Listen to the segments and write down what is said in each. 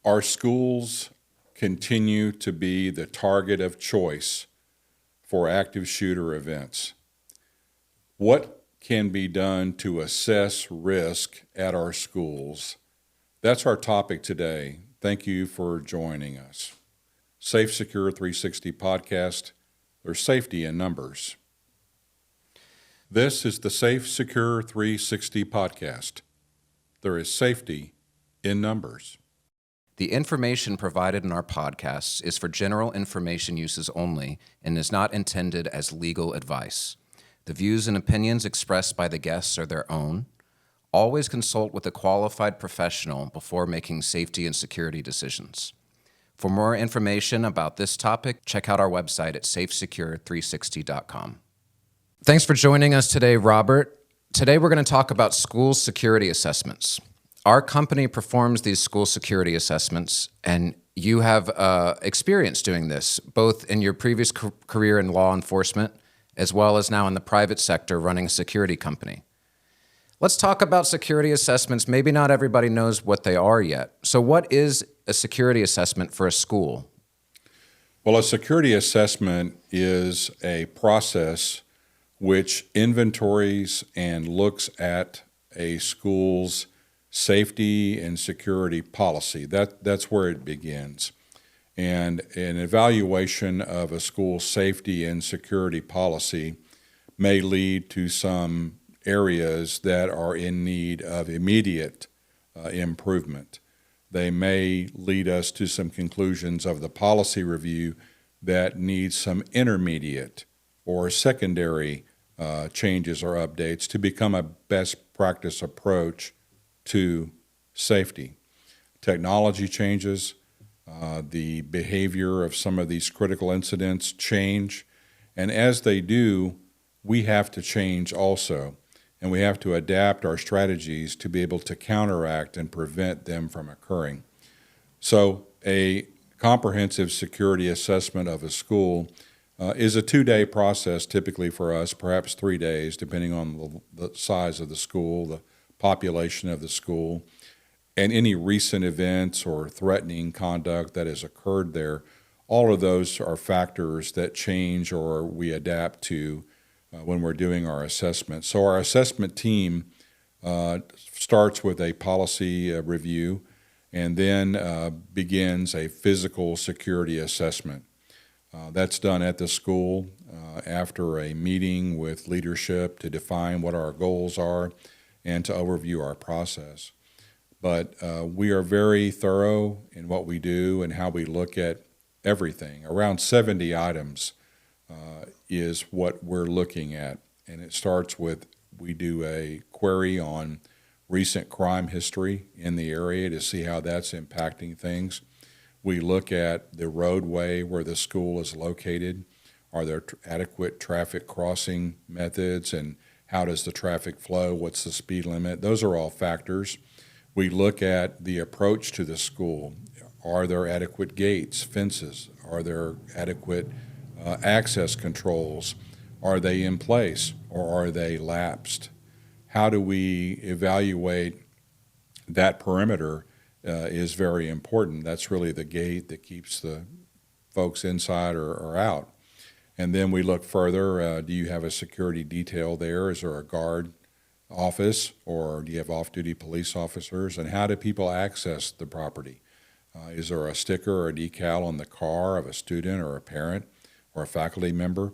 Our schools continue to be the target of choice for active shooter events. What can be done to assess risk at our schools? That's our topic today. Thank you for joining us. SAFESECURE 360 podcast. There's safety in numbers. This is the SAFESECURE 360 podcast. There is safety in numbers. The information provided in our podcasts is for general information uses only and is not intended as legal advice. The views and opinions expressed by the guests are their own. Always consult with a qualified professional before making safety and security decisions. For more information about this topic, check out our website at safesecure360.com. Thanks for joining us today, Robert. Today we're going to talk about school security assessments. Our company performs these school security assessments, and you have experience doing this, both in your previous career in law enforcement, as well as now in the private sector running a security company. Let's talk about security assessments. Maybe not everybody knows what they are yet. So what is a security assessment for a school? Well, a security assessment is a process which inventories and looks at a school's safety and security policy. That's where it begins. And an evaluation of a school's safety and security policy may lead to some areas that are in need of immediate improvement. They may lead us to some conclusions of the policy review that needs some intermediate or secondary changes or updates to become a best practice approach to safety. Technology changes, the behavior of some of these critical incidents change, and as they do, we have to change also, and we have to adapt our strategies to be able to counteract and prevent them from occurring. So a comprehensive security assessment of a school is a 2-day process typically for us, perhaps 3 days, depending on the size of the school, the population of the school, and any recent events or threatening conduct that has occurred there. All of those are factors that change or we adapt to when we're doing our assessment. So our assessment team starts with a policy review and then begins a physical security assessment. That's done at the school after a meeting with leadership to define what our goals are and to overview our process. But we are very thorough in what we do and how we look at everything. Around 70 items is what we're looking at. And it starts with, we do a query on recent crime history in the area to see how that's impacting things. We look at the roadway where the school is located. Are there adequate traffic crossing methods, and how does the traffic flow? What's the speed limit? Those are all factors. We look at the approach to the school. Are there adequate gates, fences? Are there adequate access controls? Are they in place or are they lapsed? How do we evaluate that perimeter is very important. That's really the gate that keeps the folks inside or out. And then we look further, do you have a security detail there? Is there a guard office, or do you have off-duty police officers? And how do people access the property? Is there a sticker or a decal on the car of a student or a parent or a faculty member?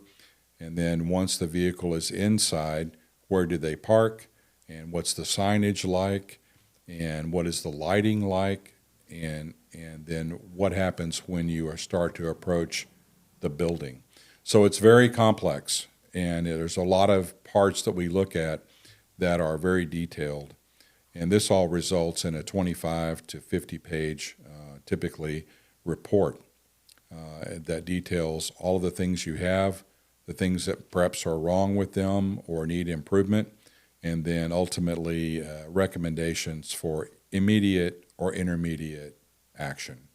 And then once the vehicle is inside, where do they park? And what's the signage like? And what is the lighting like? And then what happens when you start to approach the building? So it's very complex, and there's a lot of parts that we look at that are very detailed. And this all results in a 25 to 50 page, typically, report that details all of the things you have, the things that perhaps are wrong with them or need improvement, and then ultimately recommendations for immediate or intermediate action.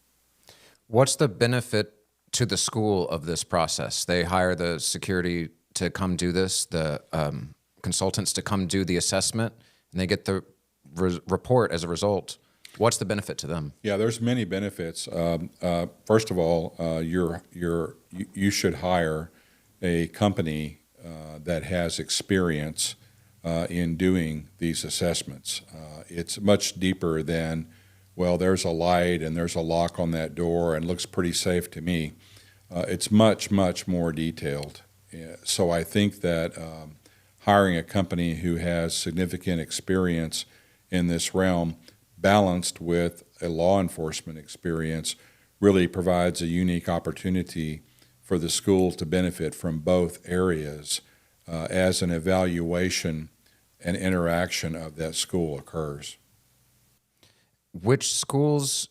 What's the benefit to the school of this process? They hire the security to come do this, the consultants to come do the assessment, and they get the report as a result. What's the benefit to them? Yeah, there's many benefits. First of all, you should hire a company that has experience in doing these assessments. It's much deeper than, well, there's a light and there's a lock on that door and looks pretty safe to me. It's much, much more detailed. So I think that hiring a company who has significant experience in this realm, balanced with a law enforcement experience, really provides a unique opportunity for the school to benefit from both areas as an evaluation and interaction of that school occurs. Which schools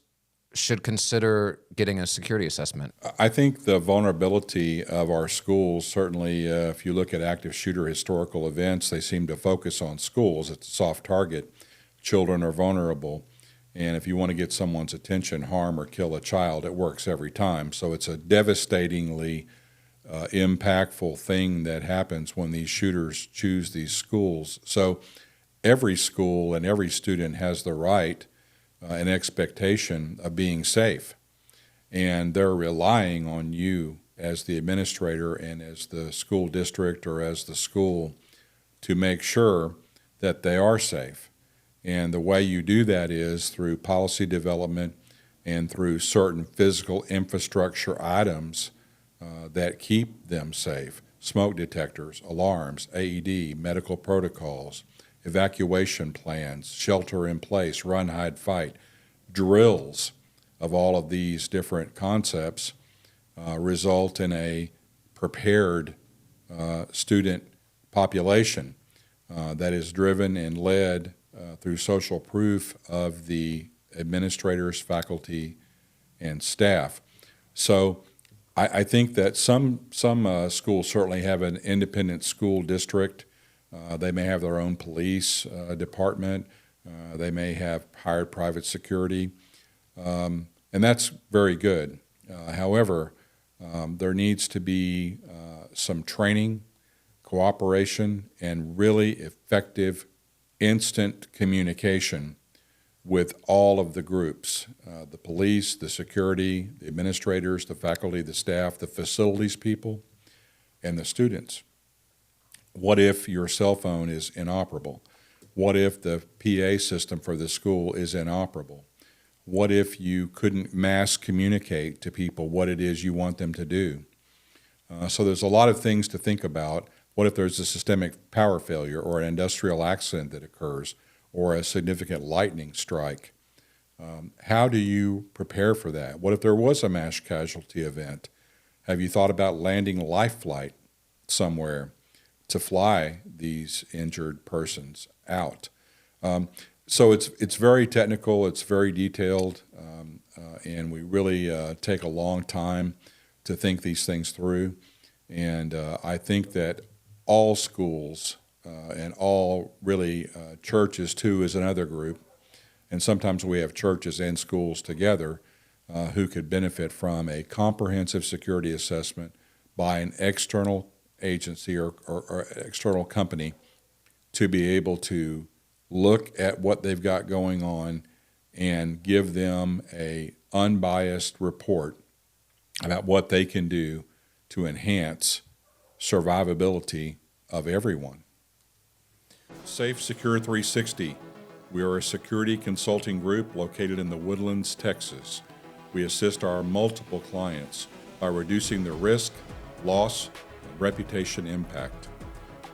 should consider getting a security assessment? I think the vulnerability of our schools, certainly if you look at active shooter historical events, they seem to focus on schools. It's a soft target. Children are vulnerable. And if you want to get someone's attention, harm or kill a child, it works every time. So it's a devastatingly impactful thing that happens when these shooters choose these schools. So every school and every student has the right and expectation of being safe. And they're relying on you as the administrator and as the school district or as the school to make sure that they are safe. And the way you do that is through policy development and through certain physical infrastructure items that keep them safe. Smoke detectors, alarms, AED, medical protocols, evacuation plans, shelter in place, run, hide, fight, drills of all of these different concepts result in a prepared student population that is driven and led through social proof of the administrators, faculty, and staff. So I think that some schools certainly have an independent school district. They may have their own police department. They may have hired private security, and that's very good. However, there needs to be some training, cooperation, and really effective instant communication with all of the groups, the police, the security, the administrators, the faculty, the staff, the facilities people, and the students. What if your cell phone is inoperable? What if the PA system for the school is inoperable? What if you couldn't mass communicate to people what it is you want them to do? So there's a lot of things to think about. What if there's a systemic power failure or an industrial accident that occurs or a significant lightning strike? How do you prepare for that? What if there was a mass casualty event? Have you thought about landing a life flight somewhere to fly these injured persons out? So it's very technical, it's very detailed, and we really take a long time to think these things through. And I think that all schools and all really churches too is another group, and sometimes we have churches and schools together who could benefit from a comprehensive security assessment by an external agency or external company to be able to look at what they've got going on and give them a unbiased report about what they can do to enhance survivability of everyone. SAFESECURE 360. We are a security consulting group located in the Woodlands, Texas. We assist our multiple clients by reducing the risk, loss, and reputation impact.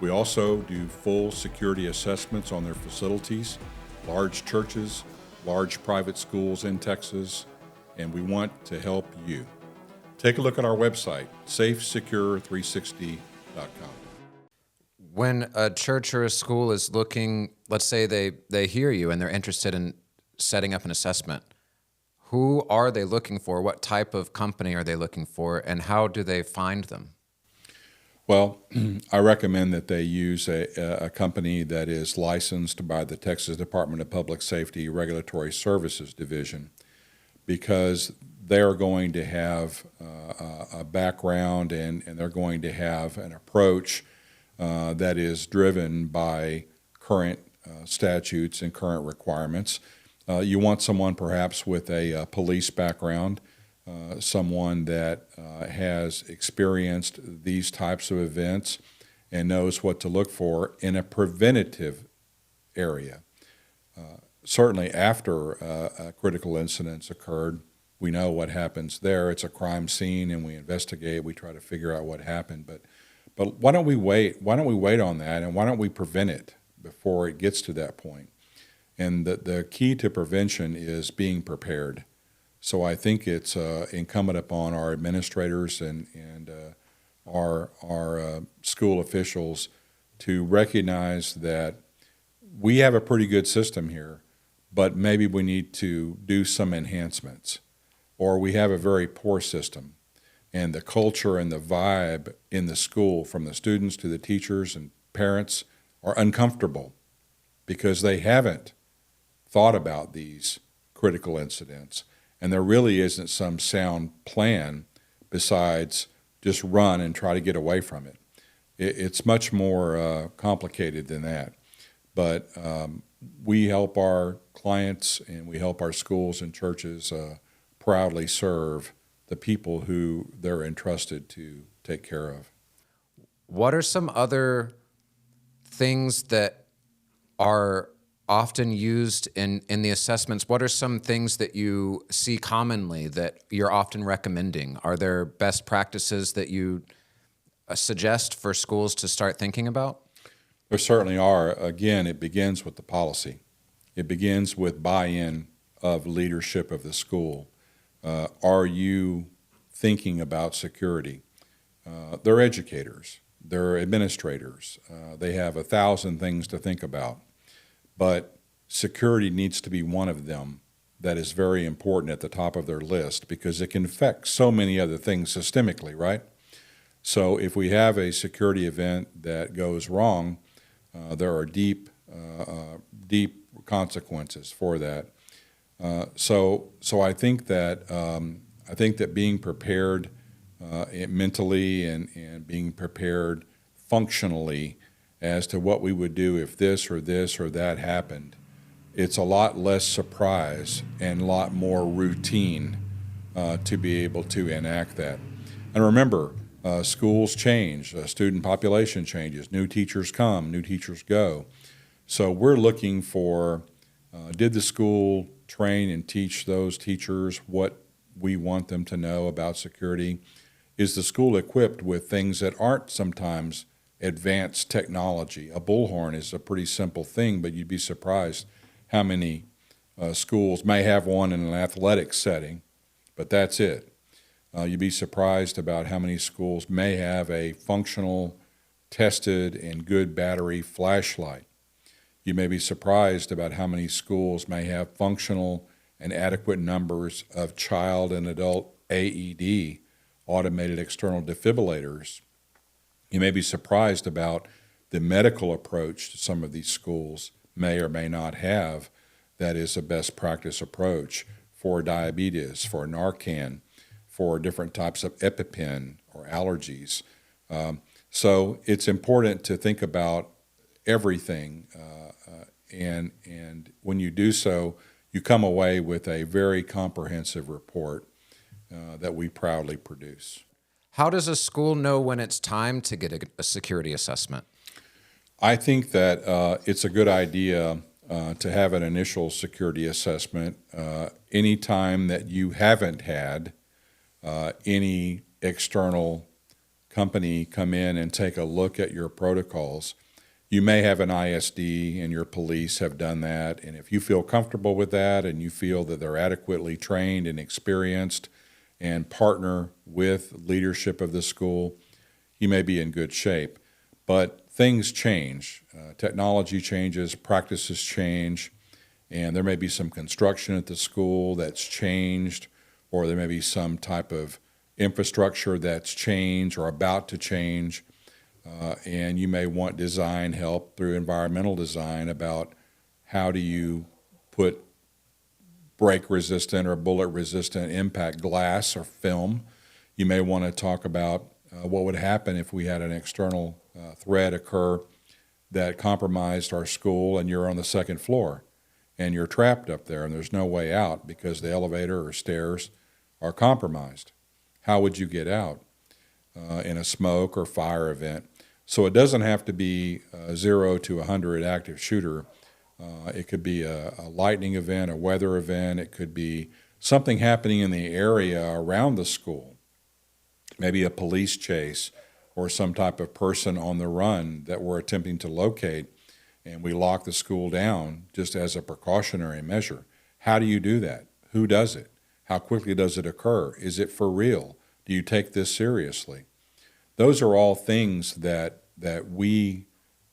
We also do full security assessments on their facilities, large churches, large private schools in Texas, and we want to help you. Take a look at our website, safesecure360.com. When a church or a school is looking, let's say they hear you and they're interested in setting up an assessment, who are they looking for? What type of company are they looking for, and how do they find them? Well, I recommend that they use a company that is licensed by the Texas Department of Public Safety Regulatory Services Division, because they're going to have a background and they're going to have an approach that is driven by current statutes and current requirements. You want someone perhaps with a police background, someone that has experienced these types of events and knows what to look for in a preventative area. Certainly after a critical incident's occurred, we know what happens there. It's a crime scene, and we investigate. We try to figure out what happened. But why don't we wait? Why don't we wait on that, and why don't we prevent it before it gets to that point? And the key to prevention is being prepared. So I think it's incumbent upon our administrators and our school officials to recognize that we have a pretty good system here, but maybe we need to do some enhancements, or we have a very poor system. And the culture and the vibe in the school, from the students to the teachers and parents, are uncomfortable because they haven't thought about these critical incidents. And there really isn't some sound plan besides just run and try to get away from it. It's much more complicated than that. But we help our clients and we help our schools and churches proudly serve the people who they're entrusted to take care of. What are some other things that are often used in the assessments? What are some things that you see commonly that you're often recommending? Are there best practices that you suggest for schools to start thinking about? There certainly are. Again, it begins with the policy. It begins with buy-in of leadership of the school. Are you thinking about security? They're educators. They're administrators. They have 1,000 things to think about. But security needs to be one of them that is very important at the top of their list because it can affect so many other things systemically, right? So if we have a security event that goes wrong, there are deep consequences for that. So I think that being prepared mentally and being prepared functionally as to what we would do if this or that happened, it's a lot less surprise and a lot more routine to be able to enact that. And remember, schools change, student population changes, new teachers come, new teachers go. So we're looking for, did the school train and teach those teachers what we want them to know about security? Is the school equipped with things that aren't sometimes advanced technology? A bullhorn is a pretty simple thing, but you'd be surprised how many schools may have one in an athletic setting, but that's it. You'd be surprised about how many schools may have a functional, tested, and good battery flashlight. You may be surprised about how many schools may have functional and adequate numbers of child and adult AED, automated external defibrillators. You may be surprised about the medical approach to some of these schools may or may not have that is a best practice approach for diabetes, for Narcan, for different types of EpiPen or allergies. So it's important to think about everything, and when you do so, you come away with a very comprehensive report that we proudly produce. How does a school know when it's time to get a security assessment? I think that it's a good idea to have an initial security assessment anytime that you haven't had any external company come in and take a look at your protocols. You may have an ISD and your police have done that, and if you feel comfortable with that and you feel that they're adequately trained and experienced and partner with leadership of the school, you may be in good shape. But things change. Technology changes, practices change, and there may be some construction at the school that's changed, or there may be some type of infrastructure that's changed or about to change, and you may want design help through environmental design about how do you put break-resistant or bullet-resistant impact glass or film. You may want to talk about what would happen if we had an external threat occur that compromised our school and you're on the second floor and you're trapped up there and there's no way out because the elevator or stairs are compromised. How would you get out in a smoke or fire event? So it doesn't have to be 0 to 100 active shooter. It could be a lightning event, a weather event. It could be something happening in the area around the school, maybe a police chase or some type of person on the run that we're attempting to locate, and we lock the school down just as a precautionary measure. How do you do that? Who does it? How quickly does it occur? Is it for real? Do you take this seriously? Those are all things that we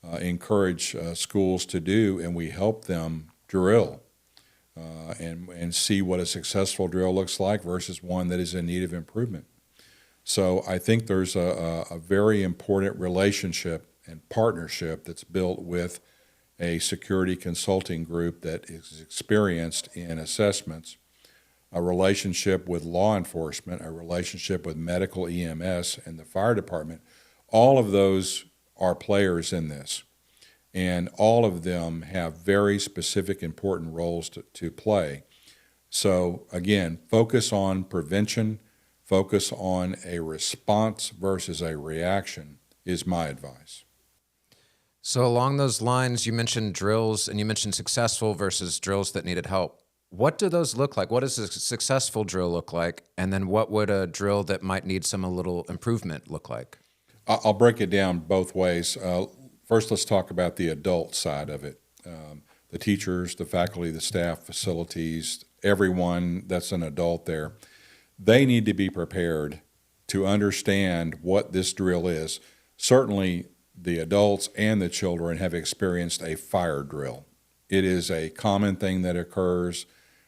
encourage schools to do, and we help them drill and see what a successful drill looks like versus one that is in need of improvement. So I think there's a very important relationship and partnership that's built with a security consulting group that is experienced in assessments, a relationship with law enforcement, a relationship with medical EMS and the fire department. All of those are players in this, and all of them have very specific, important roles to play. So again, focus on prevention, focus on a response versus a reaction is my advice. So along those lines, you mentioned drills and you mentioned successful versus drills that needed help. What do those look like? What does a successful drill look like? And then what would a drill that might need some a little improvement look like? I'll break it down both ways. First, let's talk about the adult side of it. The teachers, the faculty, the staff, facilities, everyone that's an adult there, they need to be prepared to understand what this drill is. Certainly, the adults and the children have experienced a fire drill. It is a common thing that occurs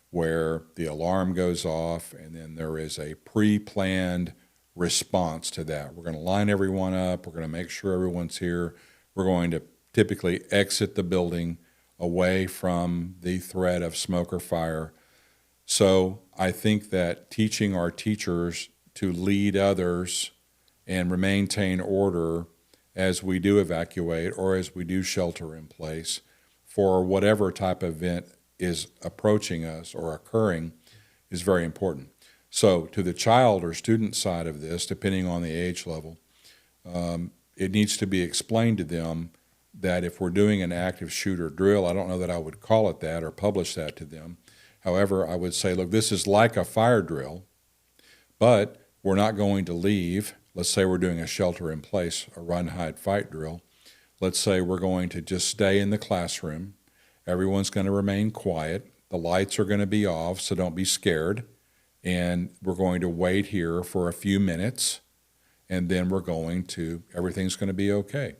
where the alarm goes off and then there is a pre-planned response to that. We're going to line everyone up. We're going to make sure everyone's here. We're going to typically exit the building away from the threat of smoke or fire. So I think that teaching our teachers to lead others and maintain order as we do evacuate or as we do shelter in place for whatever type of event is approaching us or occurring is very important. So to the child or student side of this, depending on the age level, it needs to be explained to them that if we're doing an active shooter drill, I don't know that I would call it that or publish that to them. However, I would say, look, this is like a fire drill, but we're not going to leave. Let's say we're doing a shelter in place, a run, hide, fight drill. Let's say we're going to just stay in the classroom. Everyone's going to remain quiet. The lights are going to be off, so don't be scared. And we're going to wait here for a few minutes, and then everything's going to be okay.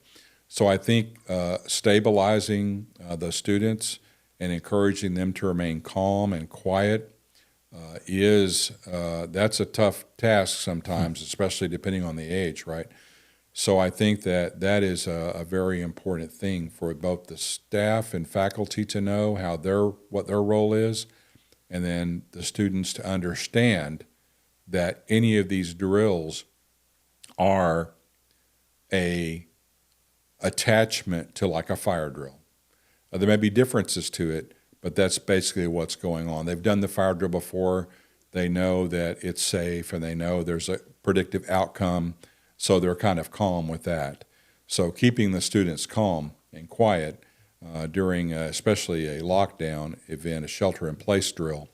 So I think stabilizing the students and encouraging them to remain calm and quiet that's a tough task sometimes, especially depending on the age, right? So I think that is a very important thing for both the staff and faculty to know what their role is, and then the students to understand that any of these drills are a attachment to like a fire drill. There may be differences to it, but that's basically what's going on. They've done the fire drill before. They know that it's safe, and they know there's a predictive outcome, so they're kind of calm with that. So keeping the students calm and quiet during especially a lockdown event, a shelter-in-place drill,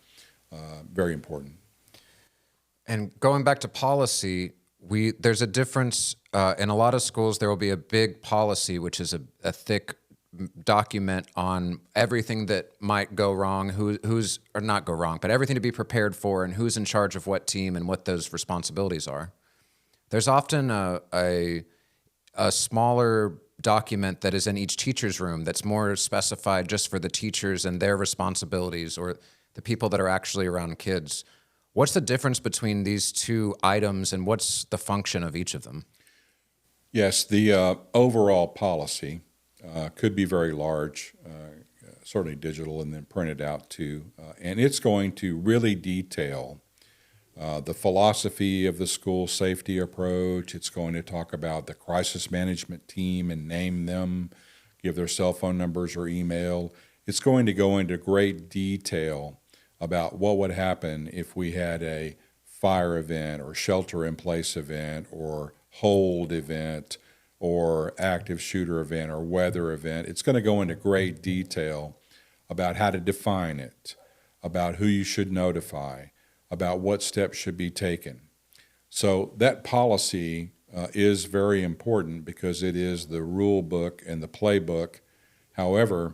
very important. And going back to policy, there's a difference. In a lot of schools, there will be a big policy, which is a thick document on everything that might go wrong, or not go wrong, but everything to be prepared for and who's in charge of what team and what those responsibilities are. There's often a smaller document that is in each teacher's room that's more specified just for the teachers and their responsibilities or the people that are actually around kids. What's the difference between these two items and what's the function of each of them? Yes, the overall policy could be very large, certainly digital and then printed out too. And it's going to really detail the philosophy of the school safety approach. It's going to talk about the crisis management team and name them, give their cell phone numbers or email. It's going to go into great detail about what would happen if we had a fire event or shelter-in-place event or hold event or active shooter event or weather event. It's going to go into great detail about how to define it, about who you should notify, about what steps should be taken. So that policy is very important because it is the rule book and the playbook. However,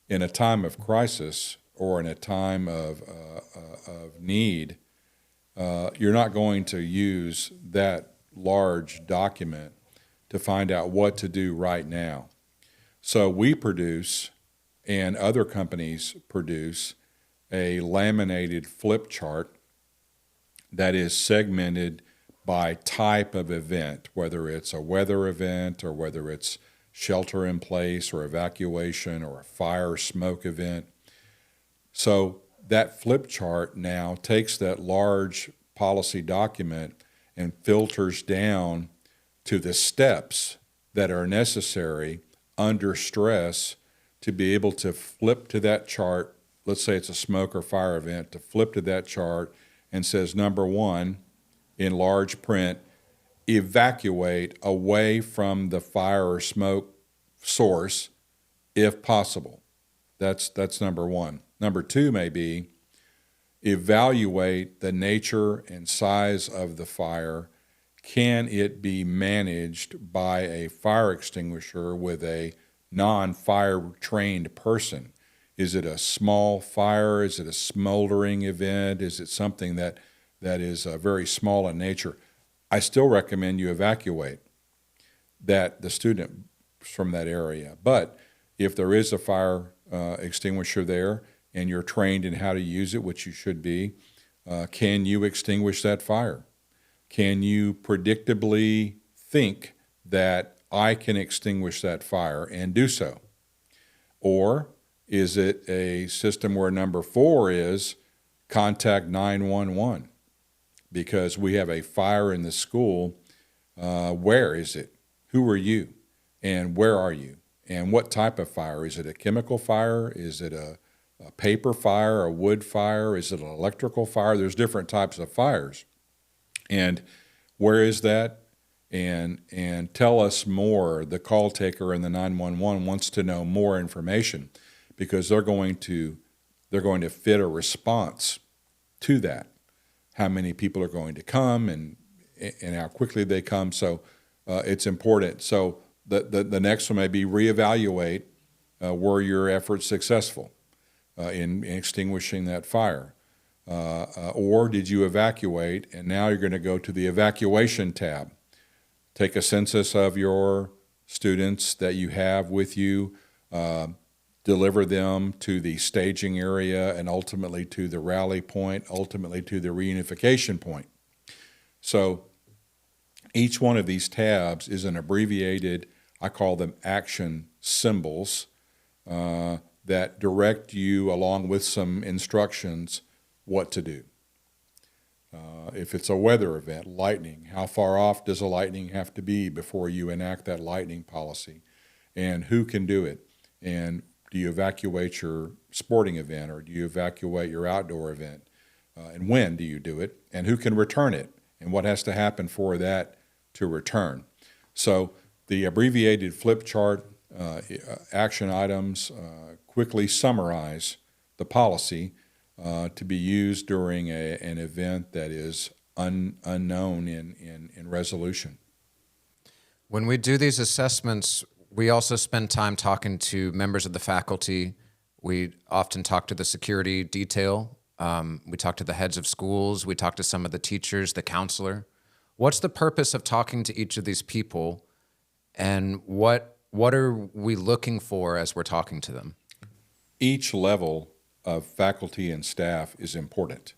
in a time of crisis or in a time of need, you're not going to use that large document to find out what to do right now. So we produce, and other companies produce, a laminated flip chart that is segmented by type of event, whether it's a weather event or whether it's shelter in place or evacuation or a fire smoke event. So that flip chart now takes that large policy document and filters down to the steps that are necessary under stress to be able to flip to that chart. Let's say it's a smoke or fire event, to flip to that chart and says, number one, in large print, evacuate away from the fire or smoke source if possible. That's number one. Number two may be evaluate the nature and size of the fire. Can it be managed by a fire extinguisher with a non-fire trained person? Is it a small fire? Is it a smoldering event? Is it something that is very small in nature? I still recommend you evacuate the student from that area. But if there is a fire extinguisher there and you're trained in how to use it, which you should be, can you extinguish that fire? Can you predictably think that I can extinguish that fire and do so? Or is it a system where number four is contact 911 because we have a fire in the school? Where is it? Who are you? And where are you? And what type of fire? Is it a chemical fire? Is it a paper fire, a wood fire? Is it an electrical fire? There's different types of fires. And where is that? And tell us more. The call taker and the 911 wants to know more information because they're going to fit a response to that. How many people are going to come and how quickly they come. So it's important. So the next one may be reevaluate were your efforts successful in extinguishing that fire. Or did you evacuate, and now you're going to go to the evacuation tab. Take a census of your students that you have with you, deliver them to the staging area, and ultimately to the rally point, ultimately to the reunification point. So each one of these tabs is an abbreviated, I call them action symbols, that direct you along with some instructions what to do. If it's a weather event, lightning, how far off does a lightning have to be before you enact that lightning policy? And who can do it? And do you evacuate your sporting event or do you evacuate your outdoor event? And when do you do it? And who can return it? And what has to happen for that to return? So the abbreviated flip chart action items quickly summarize the policy to be used during an event that is unknown in resolution. When we do these assessments, we also spend time talking to members of the faculty. We often talk to the security detail. We talk to the heads of schools. We talk to some of the teachers, the counselor. What's the purpose of talking to each of these people, and what are we looking for as we're talking to them? Each level of faculty and staff is important.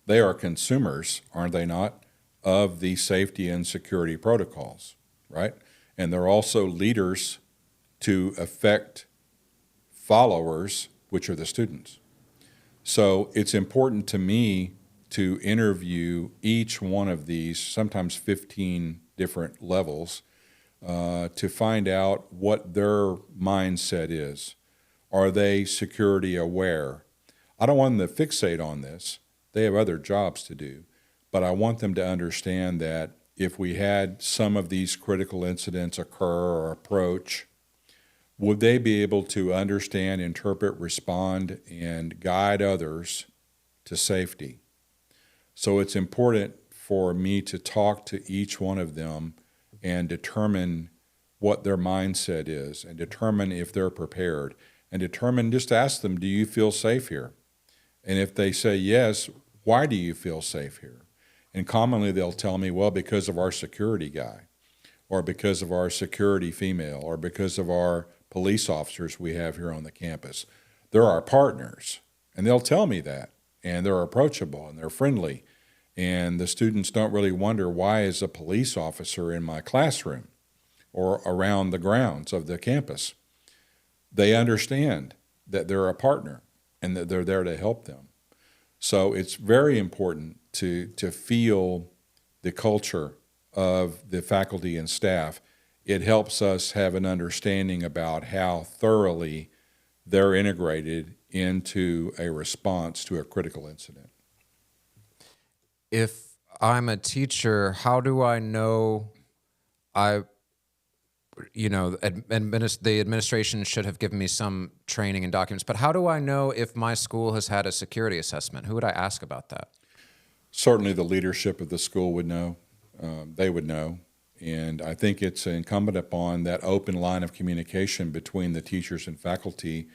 They are consumers, aren't they not, of the safety and security protocols, right? And they're also leaders to affect followers, which are the students. So it's important to me to interview each one of these, sometimes 15 different levels, to find out what their mindset is. Are they security aware? I don't want them to fixate on this. They have other jobs to do. But I want them to understand that if we had some of these critical incidents occur or approach, would they be able to understand, interpret, respond, and guide others to safety? So it's important for me to talk to each one of them and determine what their mindset is and determine if they're prepared and determine, just ask them, do you feel safe here? And if they say yes, why do you feel safe here? And commonly they'll tell me, well, because of our security guy, or because of our security female, or because of our police officers we have here on the campus. They're our partners, and they'll tell me that, and they're approachable, and they're friendly, and the students don't really wonder, why is a police officer in my classroom or around the grounds of the campus? They understand that they're a partner and that they're there to help them. So it's very important to feel the culture of the faculty and staff. It helps us have an understanding about how thoroughly they're integrated into a response to a critical incident. If I'm a teacher, how do I know the administration should have given me some training and documents, but how do I know if my school has had a security assessment? Who would I ask about that? Certainly the leadership of the school would know. They would know. And I think it's incumbent upon that open line of communication between the teachers and faculty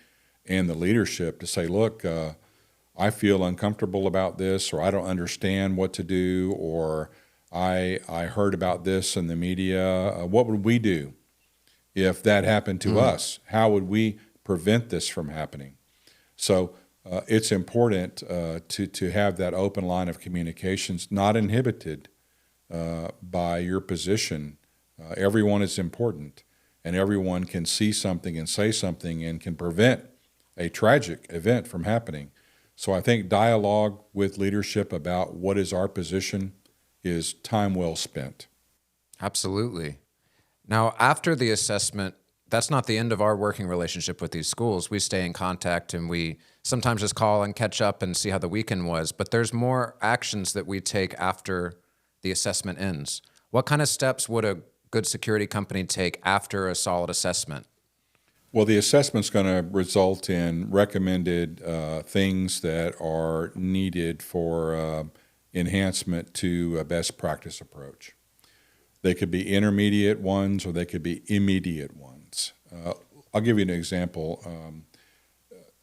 and the leadership to say, look, I feel uncomfortable about this, or I don't understand what to do, or I heard about this in the media. What would we do if that happened to us? How would we prevent this from happening? So it's important to have that open line of communications, not inhibited by your position. Everyone is important, and everyone can see something and say something and can prevent a tragic event from happening. So I think dialogue with leadership about what is our position is time well spent. Absolutely. Now, after the assessment, that's not the end of our working relationship with these schools. We stay in contact, and we sometimes just call and catch up and see how the weekend was. But there's more actions that we take after the assessment ends. What kind of steps would a good security company take after a solid assessment? Well, the assessment's going to result in recommended things that are needed for enhancement to a best practice approach. They could be intermediate ones, or they could be immediate ones. I'll give you an example.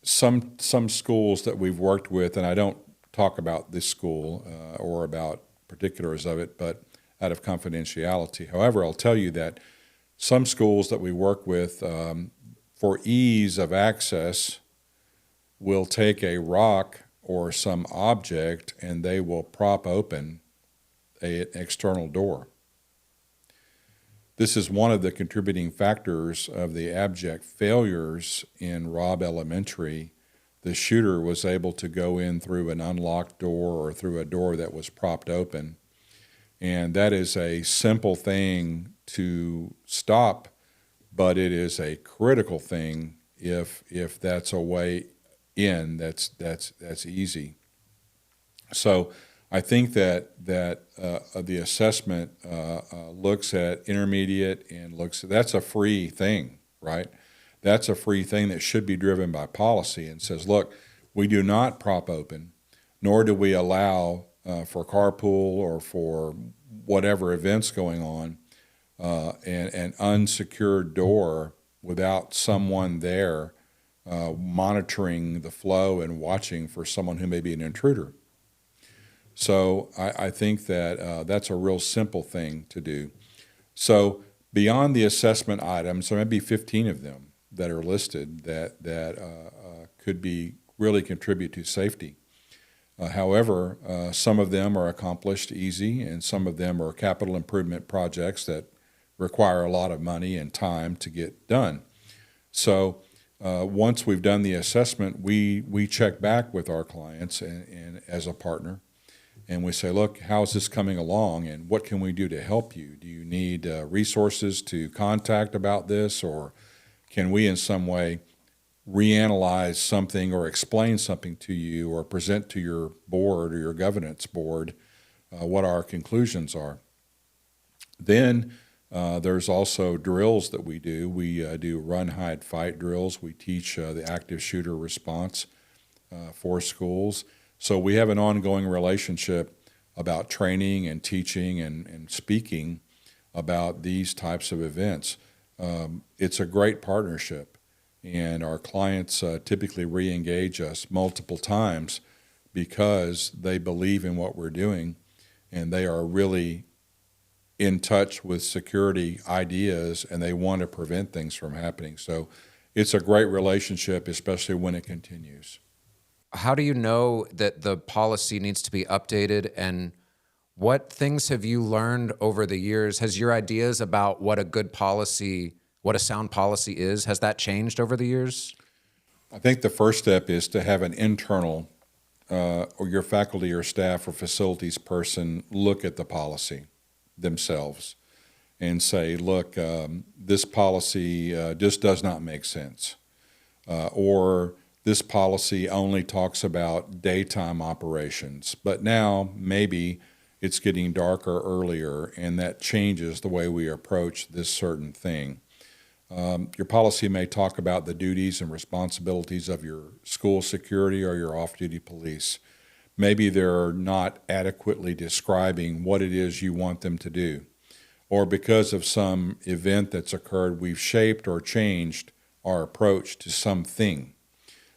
Some schools that we've worked with, and I don't talk about this school or about particulars of it, but out of confidentiality. However, I'll tell you that some schools that we work with, for ease of access, will take a rock or some object and they will prop open an external door. This is one of the contributing factors of the abject failures in Robb Elementary. The shooter was able to go in through an unlocked door or through a door that was propped open. And that is a simple thing to stop, but it is a critical thing if that's a way in that's easy. So I think that the assessment looks at intermediate and that's a free thing, right? That's a free thing that should be driven by policy and says, look, we do not prop open, nor do we allow for carpool or for whatever events going on, an unsecured door without someone there monitoring the flow and watching for someone who may be an intruder. So I think that that's a real simple thing to do. So beyond the assessment items, there may be 15 of them that are listed that could really contribute to safety. However, some of them are accomplished easy, and some of them are capital improvement projects that require a lot of money and time to get done. So once we've done the assessment, we check back with our clients and as a partner, and we say, look, how's this coming along, and what can we do to help you? Do you need resources to contact about this, or can we in some way reanalyze something or explain something to you or present to your board or your governance board what our conclusions are. Then there's also drills that we do. We do run, hide, fight drills. We teach the active shooter response for schools. So we have an ongoing relationship about training and teaching and speaking about these types of events. It's a great partnership, and our clients typically re-engage us multiple times because they believe in what we're doing, and they are really in touch with security ideas, and they want to prevent things from happening. So it's a great relationship, especially when it continues. How do you know that the policy needs to be updated, and what things have you learned over the years? Has your ideas about what a good policy, what a sound policy is, has that changed over the years? I think the first step is to have an internal or your faculty or staff or facilities person look at the policy themselves and say, look, this policy just does not make sense. Or this policy only talks about daytime operations, but now maybe it's getting darker earlier, and that changes the way we approach this certain thing. Your policy may talk about the duties and responsibilities of your school security or your off-duty police. Maybe they're not adequately describing what it is you want them to do. Or because of some event that's occurred, we've shaped or changed our approach to something.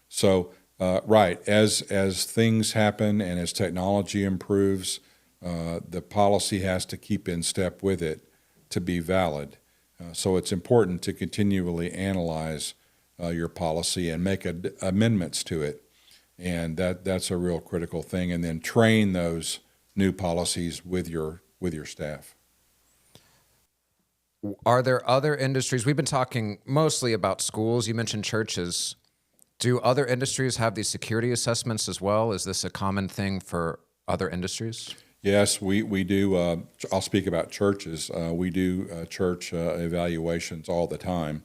So, right, as things happen and as technology improves, the policy has to keep in step with it to be valid. So it's important to continually analyze your policy and make amendments to it. And that's a real critical thing. And then train those new policies with your staff. Are there other industries? We've been talking mostly about schools. You mentioned churches. Do other industries have these security assessments as well? Is this a common thing for other industries? Yes, we do. I'll speak about churches. We do church evaluations all the time.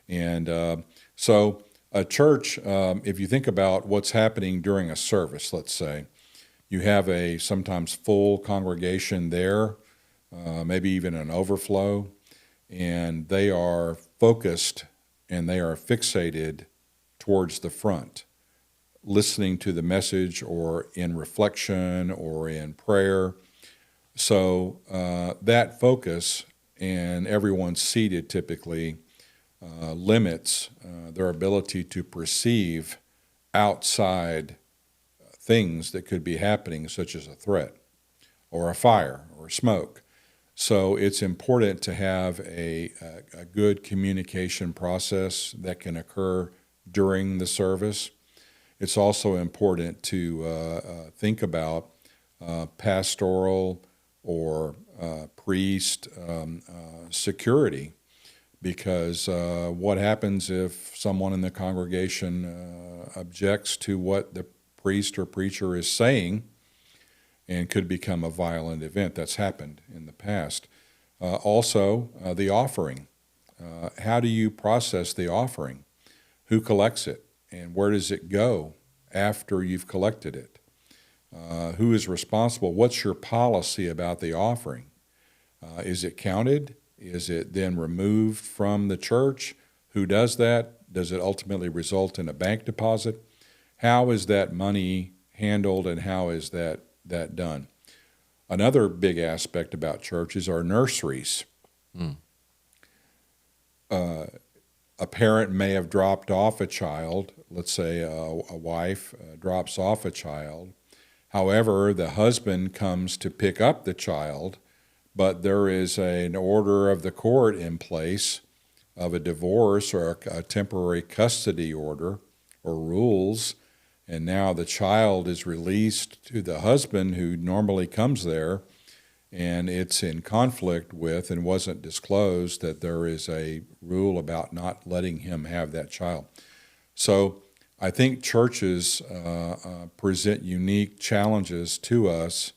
And so a church, if you think about what's happening during a service, let's say, you have a sometimes full congregation there, maybe even an overflow, and they are focused and they are fixated towards the front, listening to the message or in reflection or in prayer. So that focus, and everyone's seated typically, limits their ability to perceive outside things that could be happening, such as a threat or a fire or smoke. So it's important to have a good communication process that can occur during the service. It's also important to think about pastoral or priest security, because what happens if someone in the congregation objects to what the priest or preacher is saying, and could become a violent event. That's happened in the past. Also, the offering. How do you process the offering? Who collects it? And where does it go after you've collected it? Who is responsible? What's your policy about the offering? Is it counted? Is it then removed from the church? Who does that? Does it ultimately result in a bank deposit? How is that money handled, and how is that done? Another big aspect about churches are nurseries. A parent may have dropped off a child. Let's say a wife drops off a child. However, the husband comes to pick up the child, but there is an order of the court in place of a divorce or a temporary custody order or rules, and now the child is released to the husband who normally comes there, and it's in conflict with and wasn't disclosed that there is a rule about not letting him have that child. So I think churches present unique challenges to us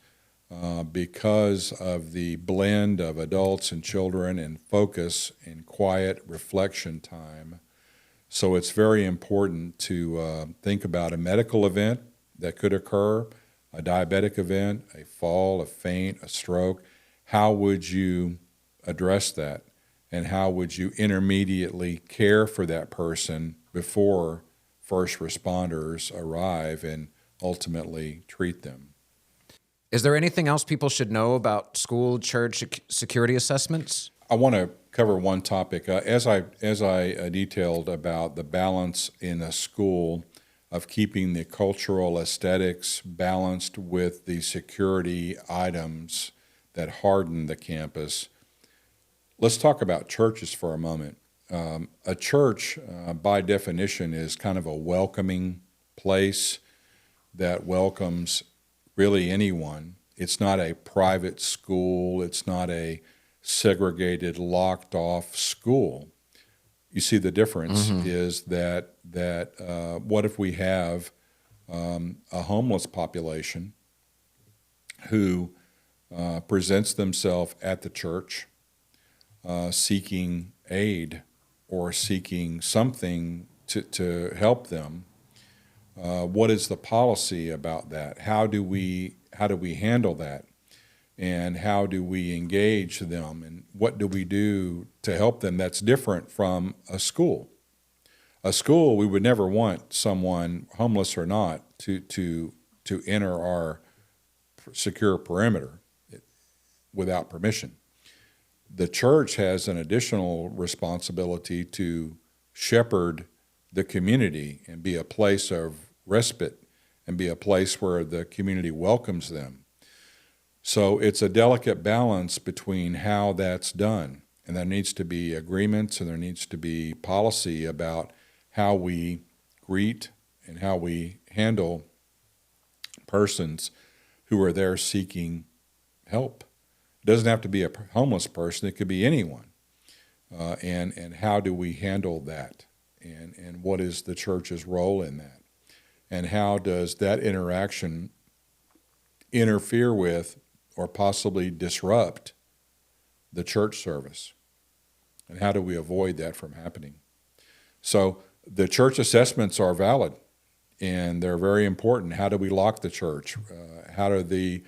because of the blend of adults and children and focus and quiet reflection time So it's very important to think about a medical event that could occur, a diabetic event, a fall, a faint, a stroke. How would you address that? And how would you intermediately care for that person before first responders arrive and ultimately treat them? Is there anything else people should know about school, church security assessments? I want to cover one topic. As I detailed about the balance in a school of keeping the cultural aesthetics balanced with the security items that harden the campus, let's talk about churches for a moment. A church, by definition, is kind of a welcoming place that welcomes really anyone. It's not a private school. It's not a segregated, locked off school. You see, the difference is that what if we have a homeless population who presents themselves at the church seeking aid or seeking something to help them? What is the policy about that? How do we handle that? And how do we engage them? And what do we do to help them that's different from a school? A school, we would never want someone, homeless or not, to enter our secure perimeter without permission. The church has an additional responsibility to shepherd the community and be a place of respite and be a place where the community welcomes them. So it's a delicate balance between how that's done, and there needs to be agreements and there needs to be policy about how we greet and how we handle persons who are there seeking help. It doesn't have to be a homeless person, it could be anyone. And how do we handle that? And what is the church's role in that? And how does that interaction interfere with or possibly disrupt the church service? And how do we avoid that from happening? So the church assessments are valid and they're very important. How do we lock the church? How do the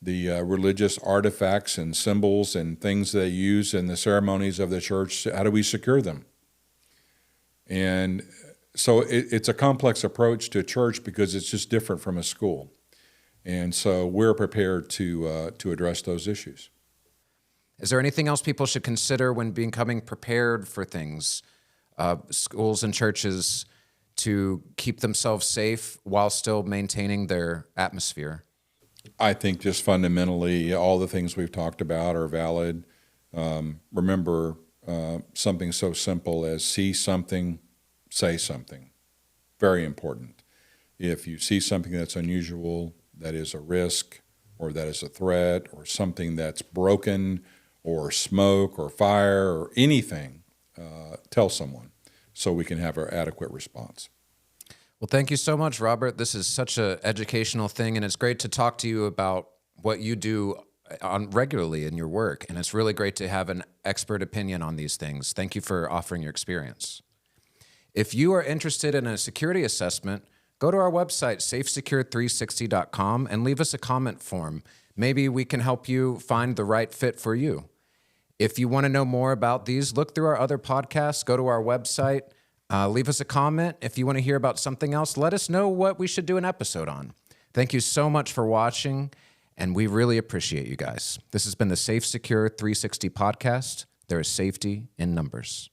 religious artifacts and symbols and things they use in the ceremonies of the church, how do we secure them? And so it's a complex approach to church because it's just different from a school. And so we're prepared to address those issues. Is there anything else people should consider when becoming prepared for things, schools and churches, to keep themselves safe while still maintaining their atmosphere? I think just fundamentally all the things we've talked about are valid. Remember something so simple as see something, say something. Very important. If you see something that's unusual, that is a risk, or that is a threat, or something that's broken, or smoke, or fire, or anything, tell someone so we can have our adequate response. Well, thank you so much, Robert. This is such an educational thing, and it's great to talk to you about what you do regularly in your work, and it's really great to have an expert opinion on these things. Thank you for offering your experience. If you are interested in a security assessment, go to our website, SAFESECURE360.com, and leave us a comment form. Maybe we can help you find the right fit for you. If you want to know more about these, look through our other podcasts, go to our website, leave us a comment. If you want to hear about something else, let us know what we should do an episode on. Thank you so much for watching, and we really appreciate you guys. This has been the SAFESECURE 360 podcast. There is safety in numbers.